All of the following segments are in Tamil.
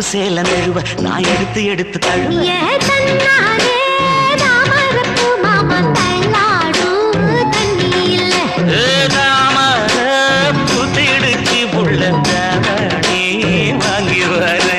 கருப்பு சேல நழுவ நான் எடுத்து எடுத்து தழுவ புத்திடுச்சு புள்ள தாவணி வாங்கி வர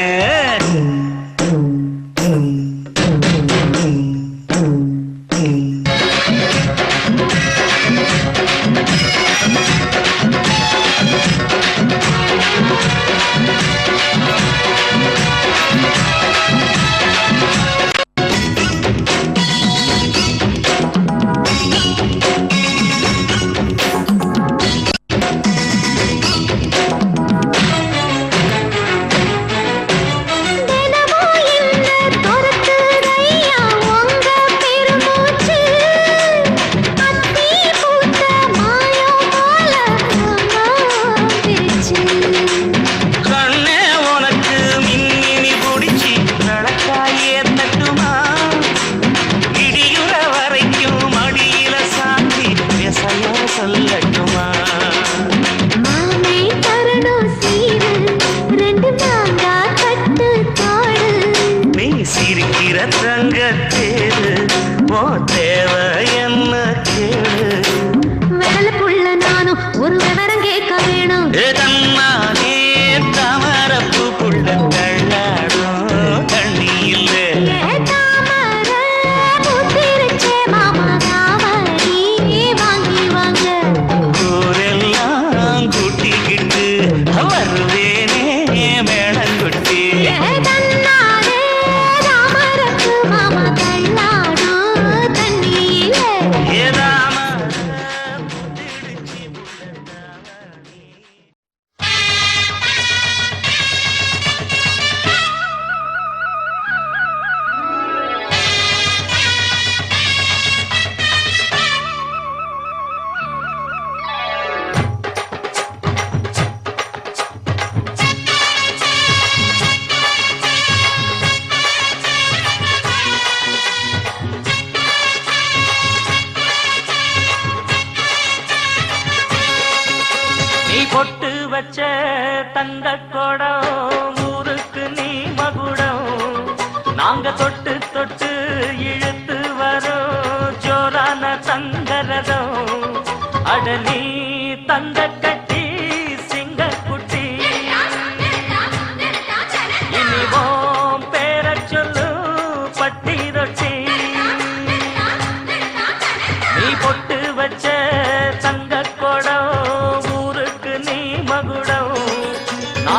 பொட்டு வச்ச தங்க கொடம் ஊருக்கு நீ மகுடம் நாங்க தொட்டு தொட்டு இழுத்து வரோம் ஜோரான தங்கரதம் அட நீ தங்க கட்டி சிங்க குட்டி இனிவோம் பேர சொல்லு பட்டி ரொட்டி நீ பொட்டு வச்ச தங்க கொடம்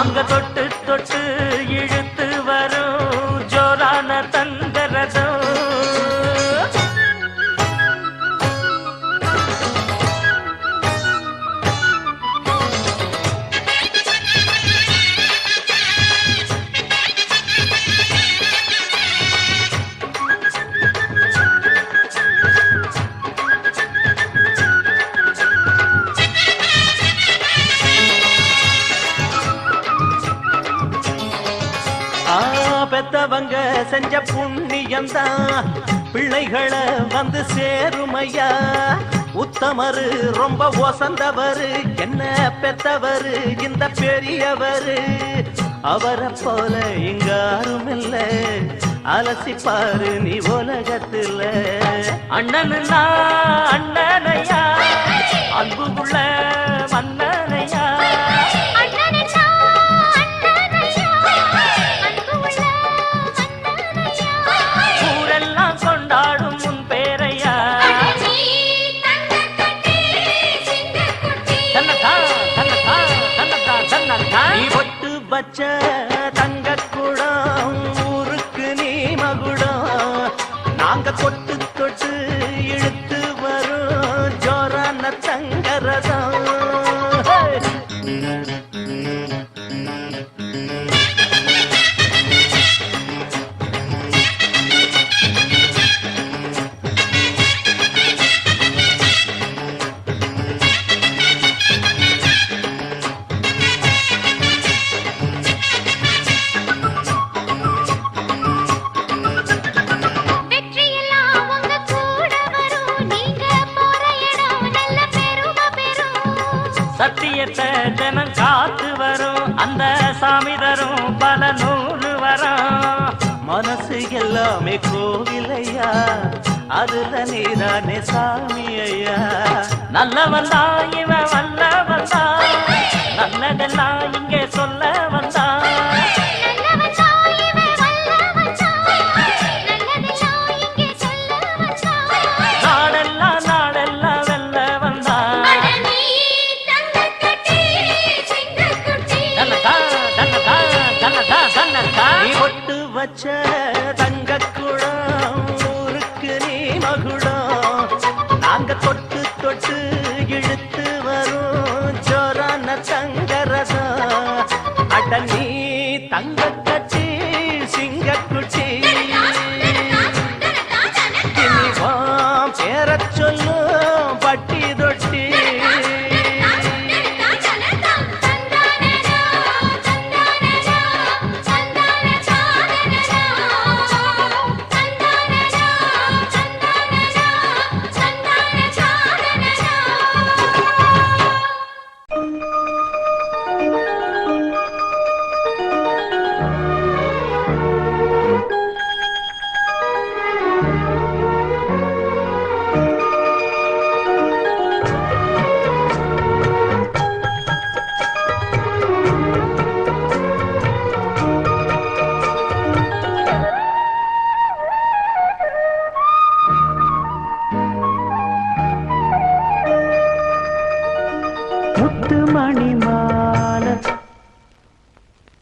நாங்க தொட்டு தொட்டு இழுத்து வரும் ஜோரான தங்கரதம் பெத்தவங்க செஞ்ச புண்ணியம்தான் பிள்ளைகளை வந்து சேருமையா உத்தமரு ரொம்ப ஒசந்தவரு என்ன பெத்தவரு இந்த பெரியவரு அவரை போல இங்க யாரும் இல்ல அலசிப்பாரு நீ உலகத்துல அண்ணனுன்னா அண்ணனையா அன்புக்குள்ள மன்னனையா வச்ச தங்க குடம் ஊருக்கு நீ மகுடம் நாங்க தொட்டு தொட்டு இழுத்து வரும் ஜோரான தங்கரதம் சத்தியத்தை ஜனம் காத்து வரும் அந்த சாமி தரும் பல நூறு எல்லாமே கோவிலையா அதுல நீதானே சாமி ஐயா நல்லவன் தான் இவன் வல்லவன் தான் நல்லதெல்லாம் இங்கே சொல்ல வந்தா நாடெல்லாம் நாடெல்லாம் வெல்ல வந்தா நீ ஒட்டு வச்ச தங்கக்குடம் ஊருக்கு நீ மகுடம் நாங்க தொட்டு தொட்டு இழுத்து வரும் ஜோரான தங்கரதம் அட நீ தங்க கட்சி சிங்கக்குச்சி இனிவாம் பேரச் சொல்லும் பட்டி தொட்டி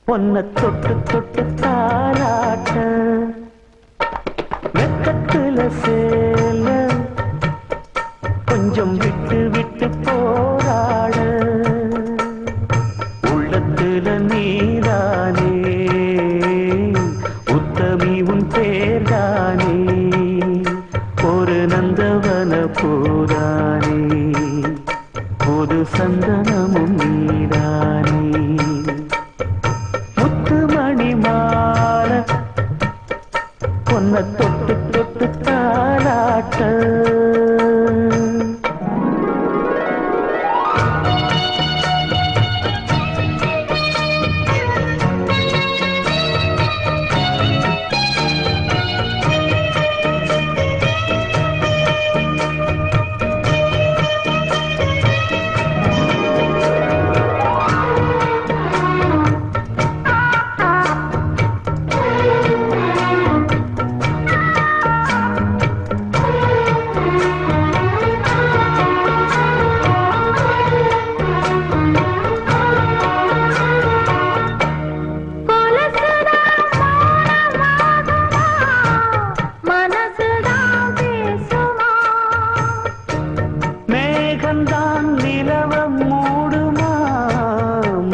பொன்ன தொட்டு தொட்டு தாராட்ட வெக்கத்துல சேல கொஞ்சம் விட்டு விட்டு போராட உள்ளத்துல நீதானே உத்தமி உன் பேர்தானே ஒரு நந்தவன போதானே ஒரு சந்தனமும் நீதானே பொன்ன தொட்டு தொட்டு தாராட்ட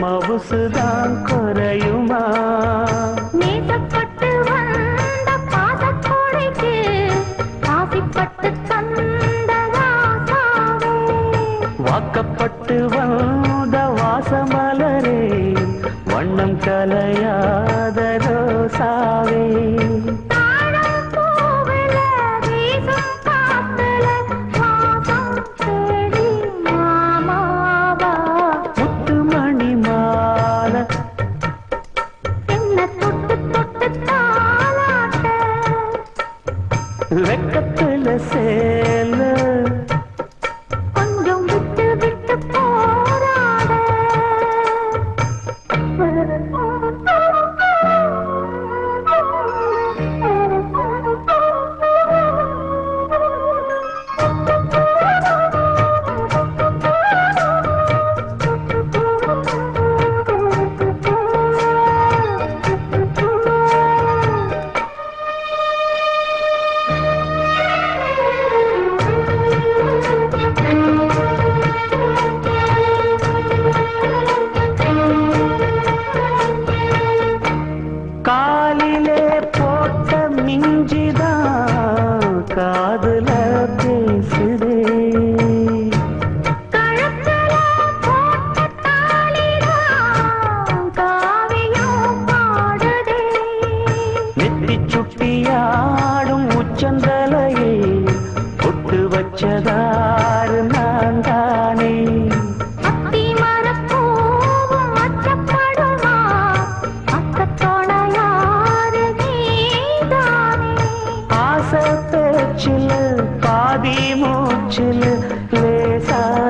மவுசுதான் குறையுமா நேசப்பட்டு வந்த பாசக்கோடைக்கு ஆசைப்பட்டு தந்ததாசாவே வாக்கப்பட்டு வந்த வாசமலரே வண்ணம் கலையாத ரோசாவே வெக்கத்துல சேல கொஞ்சம் விட்டு விட்டு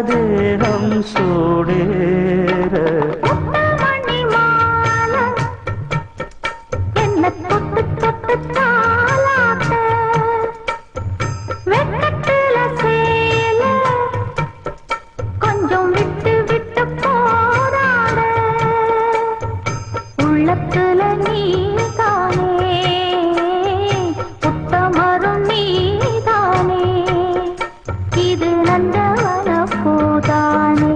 தேகம் சூடேற மணி மாலை என்ன தொட்டு தொட்டு தாலாட்ட வெட்டத்துல சேல கொஞ்சம் விட்டு விட்டு போராட உள்ளத்துல நீதானே புத்தமரும் நீதானே இது நந்தவன பூதானே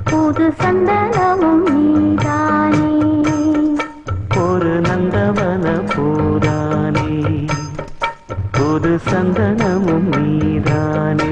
புது சந்தனமும் நீதானே ஒரு நந்தவன பூதானே புது சந்தனமும் நீதானே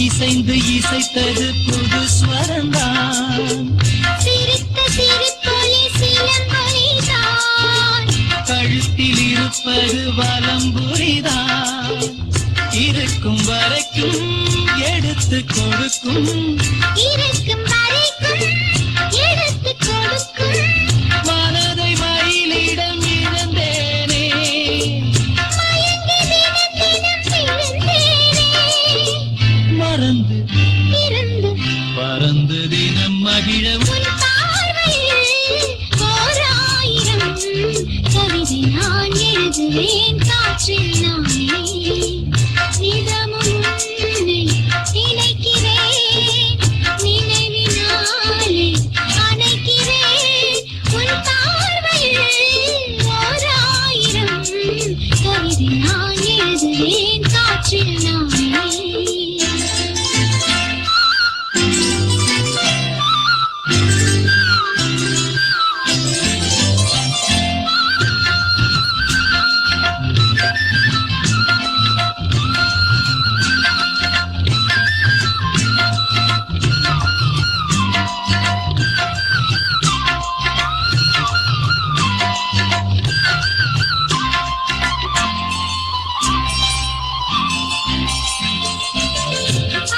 இசைந்து இசைத்தது புது ஸ்வரந்தான் சிரித்த சிரிப்பொலி சிலம்பொலிதான் கழுத்தில் இருப்பது வலம்புரிதான் இருக்கும் வரைக்கும் எடுத்து கொடுக்கும் இருக்கும் வரைக்கும் எடுத்து கொடுக்கும் மனதை மயிலிடம் இழந்தேனே மயங்கி தினம் தினம் விழுந்தேனே மறந்து இருந்து பறந்து தினம் மகிழ உன் பார்வையில் ஓர் ஆயிரம் கவிதை நான் எழுதுவேன் காற்றில் நானே நிதமும் உன்னை நினைக்கிறேன் நினைவினாலே அணைக்கிறேன் உன் பார்வையில் ஓர் ஆயிரம் கவிதை நான் எழுதுவேன் காற்றில் நானே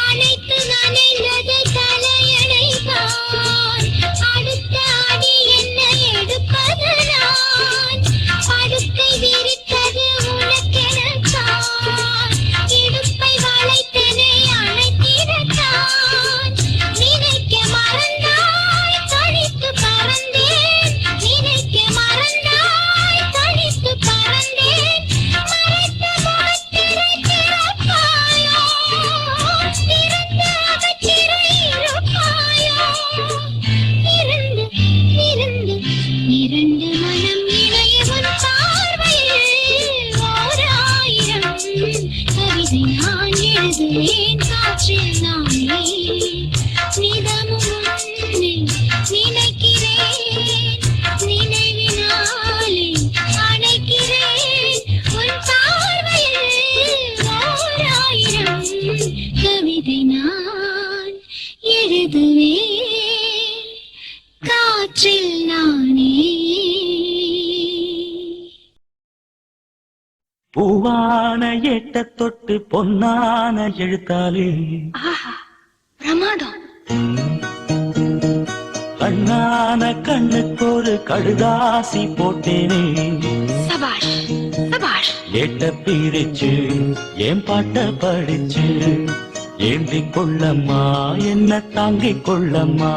அனைத்து நனைந்தது தலையணைதான் அடுத்த அடி என்ன எடுப்பது நான் படுக்கை விரித்தது உனக்கெனத்தான் இடுப்பை வளைத்தனை அணைத்திடத்தான் நினைக்க மறந்தாய் தனித்து பறந்தேன் நினைக்க மறந்தாய் தனித்து பறந்தேன் மறைத்த முகத்திரை திறப்பாயோ திறந்த அகத்திரை இருப்பாயோ இருந்து இருந்து இரண்டு மனம் இணைய உன் பார்வையில் ஓர் ஆயிரம் கவிதை நான் எழுதுவேன் காற்றில் நானே நிதமும் உன்னை நினைக்கிறேன் நினைவினாலே அணைக்கிறேன் உன் பார்வையில் ஓர் ஆயிரம் கவிதை நான் எழுதுவேன் காற்றில் நானே பூவான எட்ட தொட்டு பொன்னான எழுத்தாலே பிரமாதம் கண்ணான கண்ணுக்கு ஒரு கடுதாசி போட்டேனே சபாஷ் சபாஷ். ஏட்ட பிரிச்சு என் பாட்ட படிச்சு ஏந்திக் கொள்ளம்மா என்ன தாங்கிக் கொள்ளம்மா.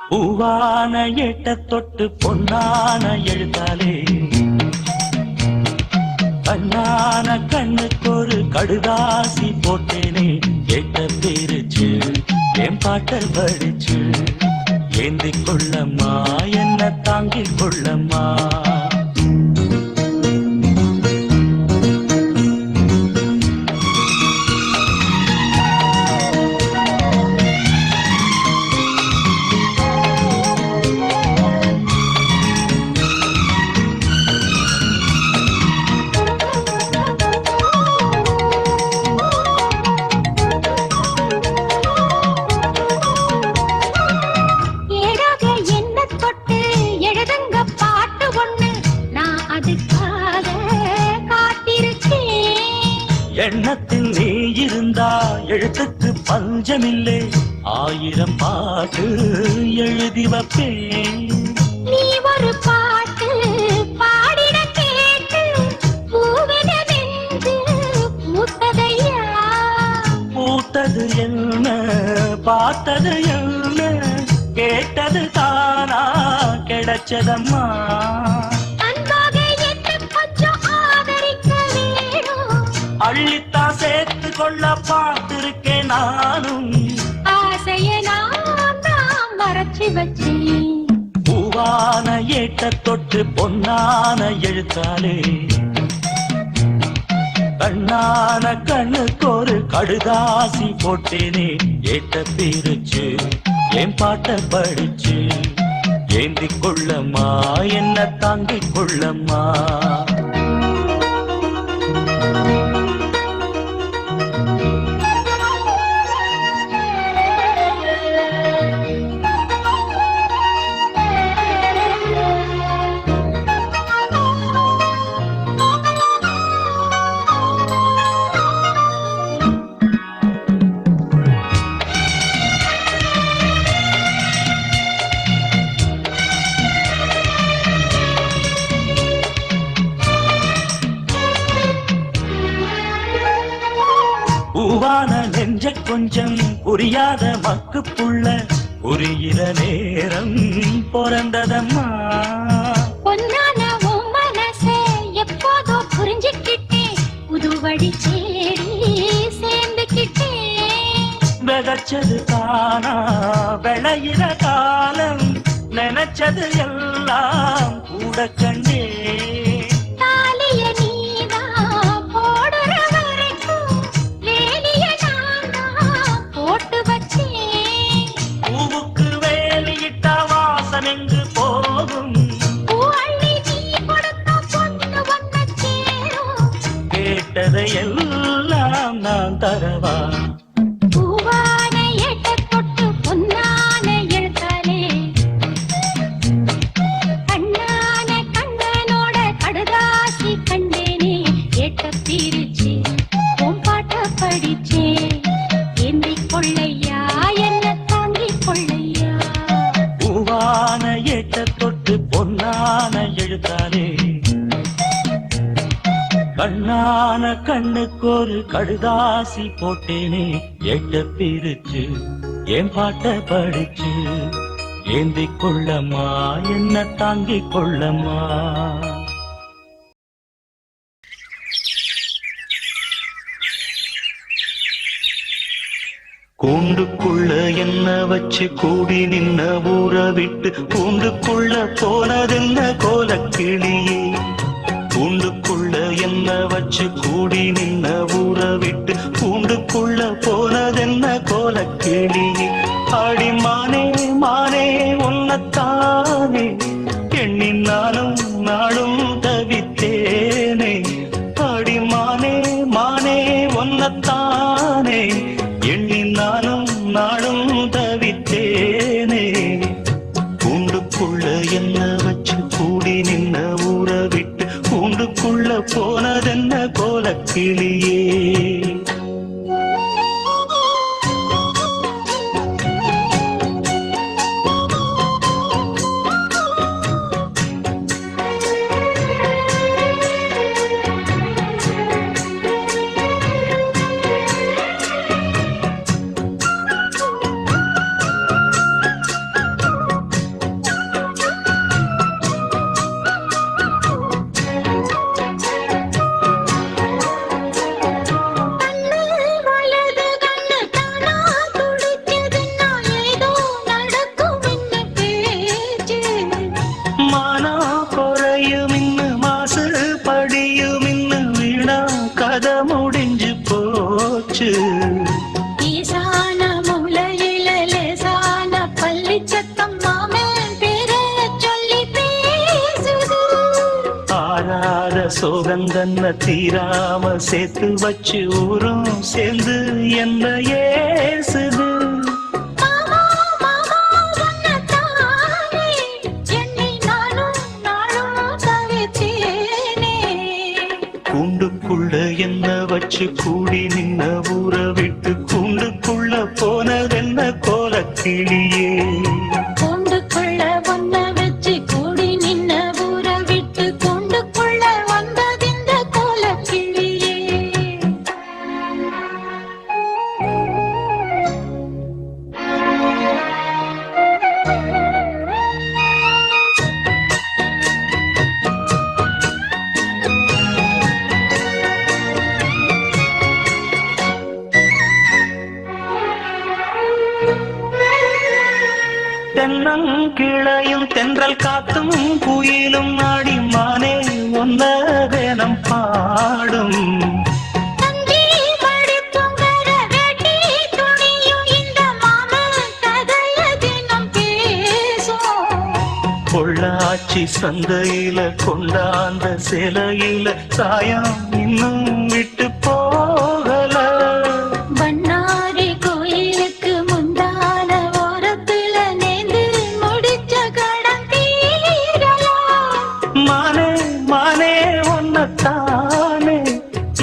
பூவான ஏட்ட தொட்டு பொன்னான எழுத்தாலே கண்ணான கண்ணுக்கு ஒரு கடுதாசி போட்டேனே ஏட்ட பிரிச்சு என் பாட்ட படிச்சு ஏந்திக் கொள்ளம்மா என்ன தாங்கிக் கொள்ளம்மா. எண்ணத்தில் நீ இருந்தா எழுத்துக்கு பஞ்சமில்லை, 1000 பாட்டு எழுதி வைப்பேன். நீ ஒரு பாட்டு பாடிட கேட்டு பூவெனது பூத்ததையா. பூத்தது என்ன பார்த்தது என்ன கேட்டது தானா கிடைச்சதம்மா. அள்ளித்தா சேர்த்து கொள்ள பார்த்திருக்கேன் நானும். ஆசைய நான் மறைச்சு வச்சேன். பூவான ஏட்ட தொட்டு பொன்னான எழுத்தாலே கண்ணான கண்ணுக்கு ஒரு கடுதாசி போட்டேனே ஏட்ட பிரிச்சு என் பாட்ட படிச்சு ஏந்திக் கொள்ளம்மா என்ன தாங்கிக் கொள்ளம்மா. பூவான நெஞ்ச கொஞ்சம் புரியாத மக்கு புள்ள புரிகிற நேரம் பிறந்ததம்மா. பொன்னான உன் மனசே எப்போதோ புரிஞ்சுக்கிட்டேன், புது வழி சேரி சேர்ந்துக்கிட்டேன். விதைச்சது தானா விளையிற காலம் நினைச்சது எல்லாம் கூட கண்டே. எங்கு போகும் கேட்டதை எல்லாம் நான் தரவா. பூவான ஏட்ட தொட்டு பொன்னான எழுத்தாலே கண்ணான கண்ணனோட கடுதாசி கண்டேனே ஏட்ட பிரிச்சு உன் பாட்ட படிச்சே ஏந்திக் கொள்ளையா என்ன தாங்கிக் கொள்ளையா. பூவான ஏட்ட தொட்டு பொன்னான எழுத்தாலே கண்ணான கண்ணுக்கு ஒரு கடுதாசி போட்டேனே ஏட்ட பிரிச்சு என் பாட்ட படிச்சு ஏந்திக் கொள்ளம்மா என்ன தாங்கிக் கொள்ளம்மா. கூண்டுக்குள்ள என்ன வச்சு கூடி நின்ன ஊற விட்டு கூண்டுக்குள்ள போனதென்ன கோலக்கிளியே. கூண்டுக்குள்ள என்ன வச்சு கூடி நின்ன ஊற விட்டு கூண்டுக்குள்ள போனதென்ன கோலக்கிளியே. ஆடி மானே மானே உன்னத்தானே எண்ணி நானும் நாளும் தவித்தேனே. ஆடி மானே மானே உன்னத்தானே எண்ணி நானும் நாளும் தவித்தேனே. கூண்டுக்குள்ள என்ன வச்சு கூண்டுக்குள்ள போனதென்ன கோலக்கிளியே முடிஞ்சு போச்சு ஈசான மூலையில லேசான பள்ளி சத்தம் மாமன் பேர சொல்லி பேசுது ஆறாத சோகந்தன்ன தீராம சேர்த்து வச்சு ஊரும் சேர்ந்து என்ன ஏசுது கூண்டுக்குள்ள என்ன வச்சு கூடி நின்ன ஊற விட்டு கூண்டுக்குள்ள போனதென்ன கோலக்கிளியே கூண்டுக்குள்ள ஒன்ன வச்சு கூடி நின்ன ஊற விட்டு கூண்டுக்குள்ள வந்ததிந்த கோலக்கிளியே தென்னங்கிளையும் தென்றல் காத்தும் குயிலும் நாடி மானே ஒன்ன வேனம் பாடும் பொள்ளாச்சி சந்தையில கொண்டாந்த சிலையில சாயம் இன்னும் விட்டு போகல பண்ணாரி கோயிலுக்கு முந்தான ஓரத்துல நேர்ந்து முடிச்ச கடன் தீரலாம் மானே மானே ஒன்னத்தானே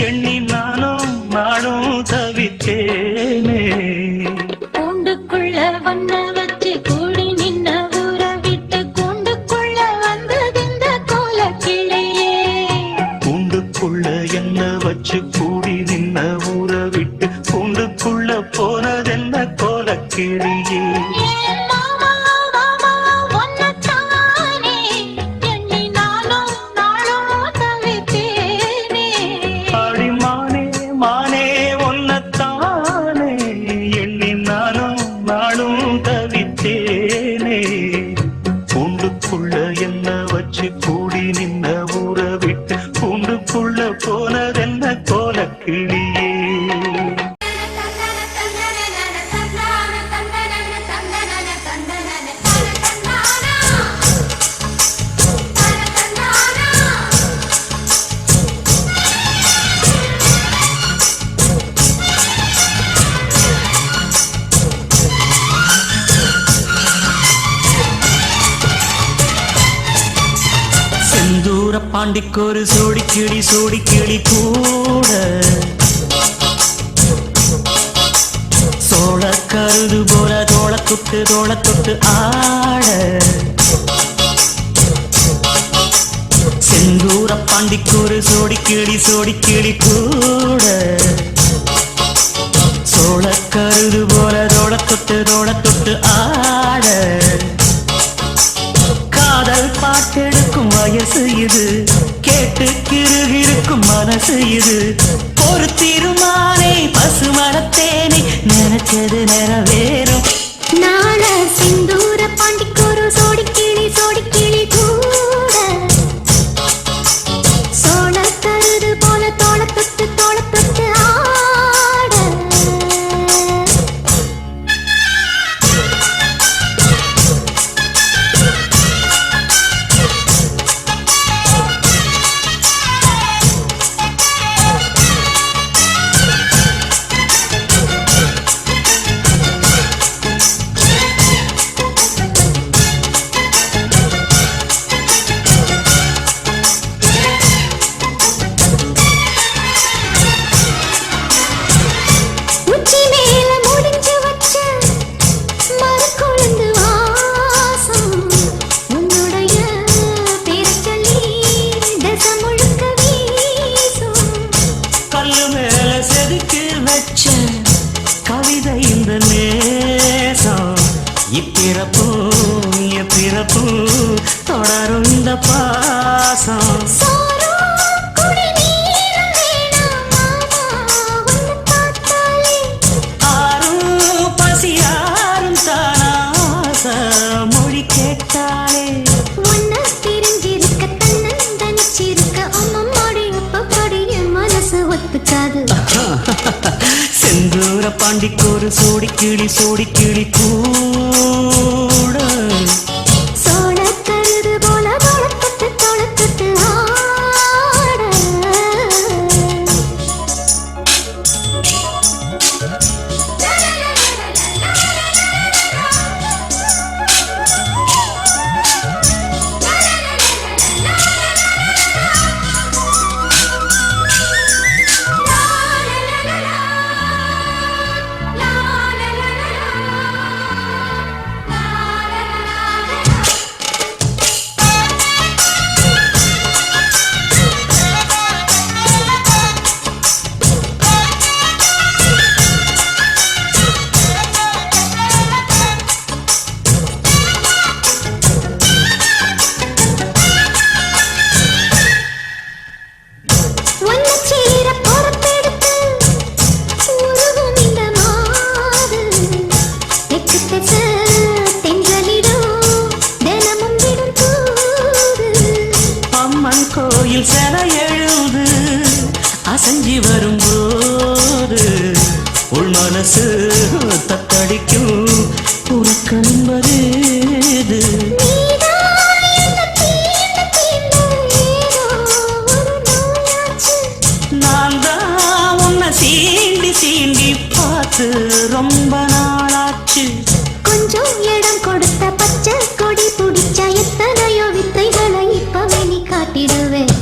எண்ணி நானும் நானும் தவித்தேனே கூண்டுக்குள்ள வண்ண வச்சு கூடி நின்ன ஊற விட்டு கூண்டுக்குள்ள வந்ததிந்த கோலக்கிளியே கூண்டுக்குள்ள என்ன வச்சு கூடி நின்ன ஊற விட்டு கூண்டுக்குள்ள போனதென்ன கோலக்கிளியே ஆடி மானே மானே ஒன்னத்தானே எண்ணி நானும் நானும் தவித்தேனே கூண்டுக்குள்ள என்ன வச்சு கூடி நின்ன ஊற விட்டு கூண்டுக்குள்ள போனதென்ன கோலக்கிளியே செந்தூர பாண்டிக்கொரு சோடி கிளி கூட சோழ கருது போல தோள தொட்டு ஆட செந்தூர பாண்டிக்கொரு சோடி கிளி கூட சோழ கருது போல தோள தொட்டு ஆட காதல் பாட்டெடுக்கும் வயசு இது கேட்டு கிருகிருக்கும் மனசு இது ஒரு திருமானே பசுமரத்தேனே நினைச்சது நிறைவேறும் நாள சிந்தூர பாண்டிக்கொரு சோடி கிளி கூட சோழ கருது போல தோள தொட்டு ஆட பாசம் சோறும் குடிநீரும் வேணாம் மாமா உன்னை பார்த்தாலே. ஆறும் பசியாரும் தானாச மொழி கேட்டாலே உன்னை பிரிஞ்சிருக்க தன்னந்தனிச்சிருக்க அம்மம்மாடி அப்பப்படி என் மனசு ஒத்துக்காது. செந்தூர பாண்டிக்கொரு சோடி கிளி கூட சோளக் கருது போல தோளத்தொட்டு ஆட. உன்னை சேர பொறுப்பெடுத்து உருகும் இந்த மாது. தெற்கு திசை தென்றலிடும் தினமும் விடும் தூது. அம்மன் கோயில் சில எழுது அசஞ்சி வரும்போது உள் மனசு தத்தடிக்கும் உனக்கு என்பது நீதான் என்னை தீண்ட தீண்ட ஏதோ ஒரு நோயாச்சு. நான் தான் உன்னை சீண்டி பார்த்து ரொம்ப நாளாச்சு. கொஞ்சம் இடம் கொடுத்த பச்சை கொடி பிடிச்ச எத்தனையோ வித்தைகளை இப்பவே நீ காட்டிடுவேன்.